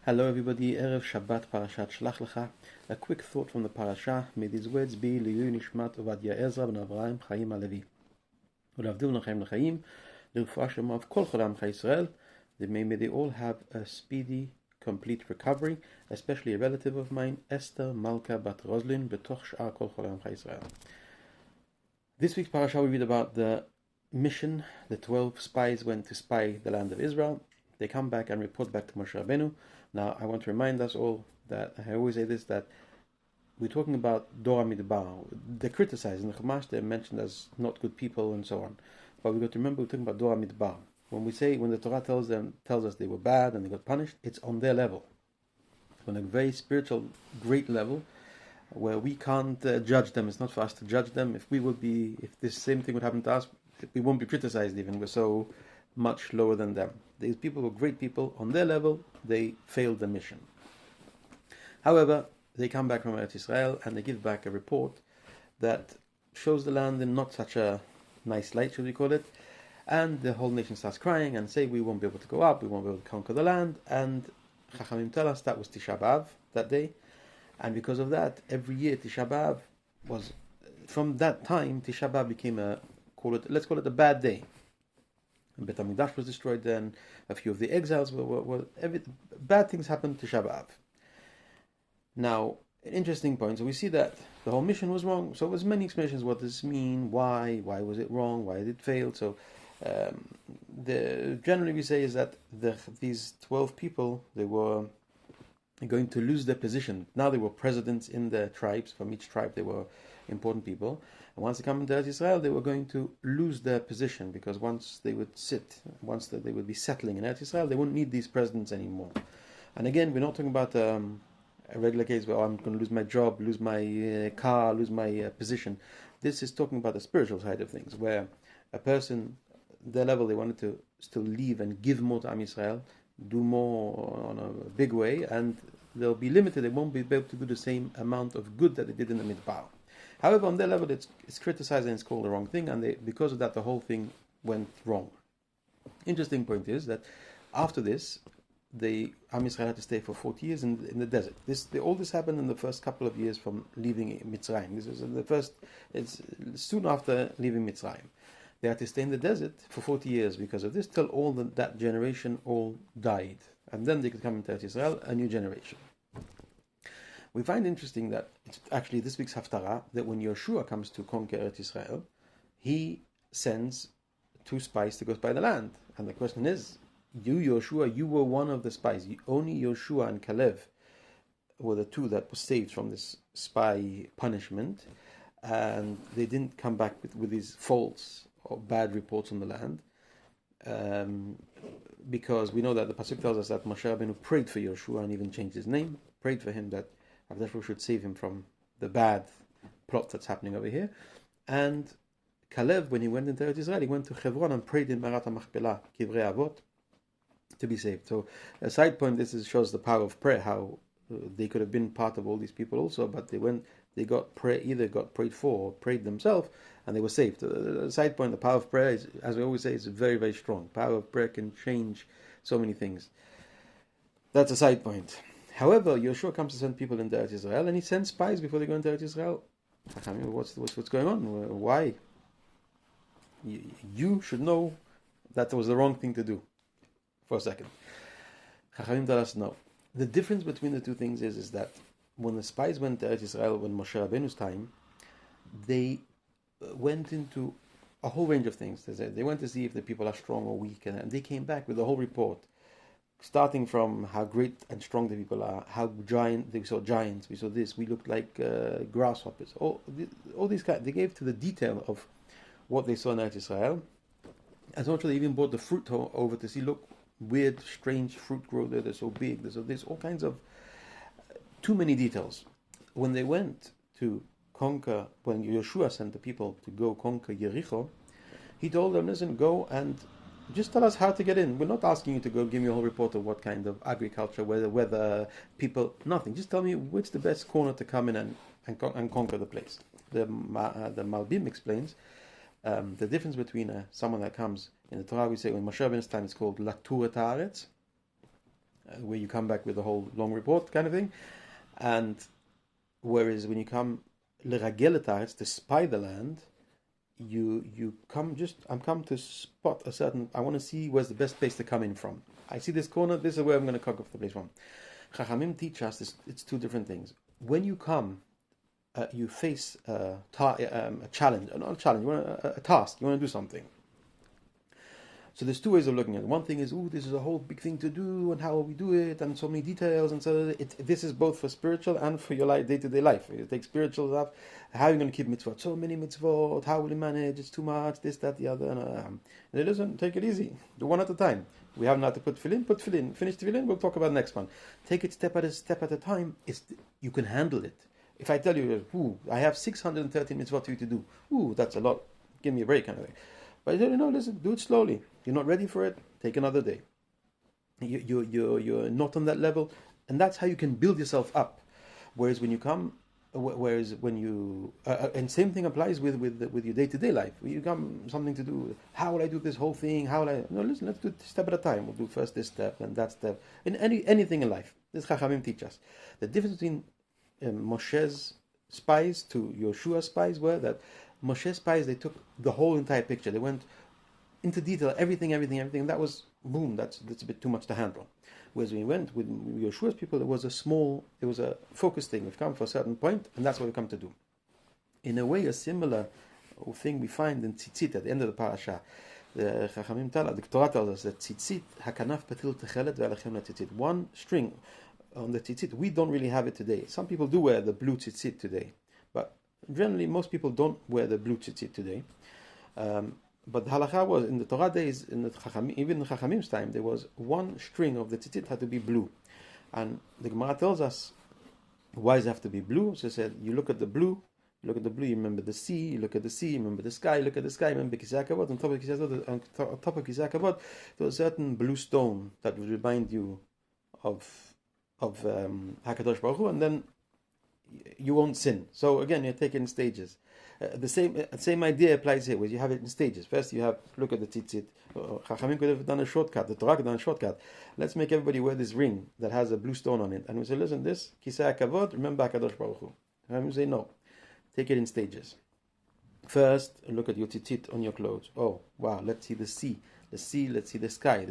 Hello everybody, Erev Shabbat Parashat Shelach Lecha. A quick thought from the parasha. May these words be Liyu Nishmat Ovadia Ezra ben Avraham Chaim Alevi. Ulavdil Nachem Lechaim, L'Rufua Shlema of Kol Cholam Chayisrael. May they all have a speedy, complete recovery, especially a relative of mine, Esther Malka Bat Roslin, Betoch Sh'ar Kol Cholam Chayisrael. This week's parasha we read about the mission. The 12 spies went to spy the land of Israel. They come back and report back to Moshe Rabbeinu. Now, I want to remind us all that, I always say this, that we're talking about Dora Midbar. They're criticized. In the Chumash, they're mentioned as not good people and so on. But we've got to remember we're talking about Dora Midbar. When the Torah tells us they were bad and they got punished, it's on their level. On a very spiritual, great level, where we can't judge them. It's not for us to judge them. If this same thing would happen to us, we won't be criticized even. We're so much lower than them. These people were great people. On their level, they failed the mission. However, they come back from Eretz Israel and they give back a report that shows the land in not such a nice light, should we call it. And the whole nation starts crying and say, we won't be able to go up, we won't be able to conquer the land. And Chachamim tell us that was Tisha B'Av that day. And because of that, every year Tisha B'Av was, from that time, Tisha B'Av became let's call it a bad day. Bet HaMikdash was destroyed then. A few of the exiles bad things happened to Tisha B'Av. Now, an interesting point. So we see that the whole mission was wrong. So there's many explanations. What does this mean? Why was it wrong? Why did it fail? So generally we say is that these 12 people, they were going to lose their position. Now they were presidents in their tribes. From each tribe they were important people. And once they come into Eretz Israel, they were going to lose their position, because once they would be settling in Eretz Israel, they wouldn't need these presidents anymore. And again, we're not talking about a regular case where I'm going to lose my job, lose my car, lose my position. This is talking about the spiritual side of things, where a person, their level, they wanted to still live and give more to Am Yisrael, do more on a big way, and they'll be limited. They won't be able to do the same amount of good that they did in the Midbar. However, on their level, it's criticized and it's called the wrong thing, and because of that, the whole thing went wrong. Interesting point is that after this, Am Yisrael had to stay for 40 years in the desert. All this happened in the first couple of years from leaving Mitzrayim. This is it's soon after leaving Mitzrayim. They had to stay in the desert for 40 years because of this, till all that generation all died. And then they could come into Israel, a new generation. We find interesting that it's actually this week's Haftarah, that when Yeshua comes to conquer Eretz Israel, he sends 2 spies to go spy the land. And the question is, you, Yeshua, you were one of the spies. Only Yeshua and Kalev were the 2 that were saved from this spy punishment. And they didn't come back with these false or bad reports on the land. Because we know that the Pasuk tells us that Moshe Rabbeinu prayed for Yeshua and even changed his name, prayed for him that Avdashru should save him from the bad plot that's happening over here. And Kalev, when he went into Eretz Israel, he went to Hebron and prayed in Marat HaMachpelah, Kivrei Avot, to be saved. So a side point, shows the power of prayer, how they could have been part of all these people also, but either got prayed for or prayed themselves, and they were saved. A side point, the power of prayer, is, as we always say, is very, very strong. Power of prayer can change so many things. That's a side point. However, Yeshua comes to send people into Eretz Israel, and he sends spies before they go into Eretz Israel. What's going on? Why? You should know that was the wrong thing to do. For a second, Chachamim tell us no. The difference between the two things is that when the spies went to Eretz Israel, when Moshe Rabbeinu's time, they went into a whole range of things. They went to see if the people are strong or weak, and they came back with the whole report. Starting from how great and strong the people are, we saw giants, we saw this, we looked like grasshoppers. All these kinds, they gave to the detail of what they saw in Eretz Israel. And so they even brought the fruit over to see, look, weird, strange fruit grow there, they're so big, there's all kinds of, too many details. When they went to conquer, when Yeshua sent the people to go conquer Jericho, he told them, listen, go and just tell us how to get in. We're not asking you to go give me a whole report of what kind of agriculture, whether people, nothing. Just tell me which the best corner to come in and conquer the place. The Malbim explains the difference between someone that comes, in the Torah we say, when Moshe Rabbeinu's time, it's called Latur et Haaretz, where you come back with a whole long report kind of thing. And whereas when you come leragel et haaretz, to spy the land, you come just, I'm come to spot a certain, I want to see where's the best place to come in from. I see this corner, this is where I'm going to cock off the place from. Chachamim teach us this, it's two different things. When you come, you face a challenge, not a challenge, you want a task, you want to do something. So there's two ways of looking at it. One thing is, this is a whole big thing to do, and how will we do it, and so many details, and so this is both for spiritual and for your day-to-day life. You take spiritual stuff, how are you going to keep mitzvot? So many mitzvot, how will you manage? It's too much, this, that, the other. And listen, take it easy. Do one at a time. We have now to put tefillin, finish tefillin, we'll talk about the next one. Take it step at a time. You can handle it. If I tell you, I have 613 mitzvot for you to do, that's a lot. Give me a break, kind of thing. But I tell you, no, listen, do it slowly. You're not ready for it, take another day. You're not on that level, and that's how you can build yourself up. Whereas when you and same thing applies with your day-to-day life. When you come something to do, how will I do this whole thing? No, listen, let's do it step at a time. We'll do first this step and that step. In anything in life, this Chachamim teach us. The difference between Moshe's spies to Yoshua's spies were that Moshe's spies, they took the whole entire picture. They went into detail, everything. That was, boom, that's a bit too much to handle. Whereas we went with Yeshua's people, it was a focused thing. We've come for a certain point, and that's what we've come to do. In a way, a similar thing we find in Tzitzit at the end of the parasha. The Chachamim the Torah tells us that Tzitzit, hakanaf patil techelet ve'alachem Tzitzit. One string on the Tzitzit. We don't really have it today. Some people do wear the blue Tzitzit today, but generally most people don't wear the blue Tzitzit today. But the halakha was, in the Torah days, even in the Chachamim's time, there was one string of the tzitzit had to be blue. And the Gemara tells us, why does it have to be blue? So it said, you look at the blue, you remember the sea, you look at the sea, you remember the sky, you look at the sky, remember Kisei HaKavod, on top of Kisei HaKavod, there was a certain blue stone that would remind you of HaKadosh Baruch Hu, and then you won't sin. So again, you take it in stages. The same idea applies here, where you have it in stages. First, you have look at the tzitzit. Chachamim could have done a shortcut. The Torah could have done a shortcut. Let's make everybody wear this ring that has a blue stone on it. And we say, listen, this Kisei HaKavod, remember HaKadosh Baruch Hu. Chachamim say, no, take it in stages. First, look at your tzitzit on your clothes. Oh, wow, let's see the sea. Let's see the sky.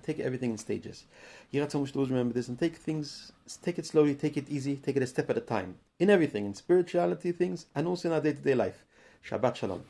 Take everything in stages. Yiratzon to remember this and take it slowly, take it easy, take it a step at a time. In everything, in spirituality things, and also in our day-to-day life. Shabbat Shalom.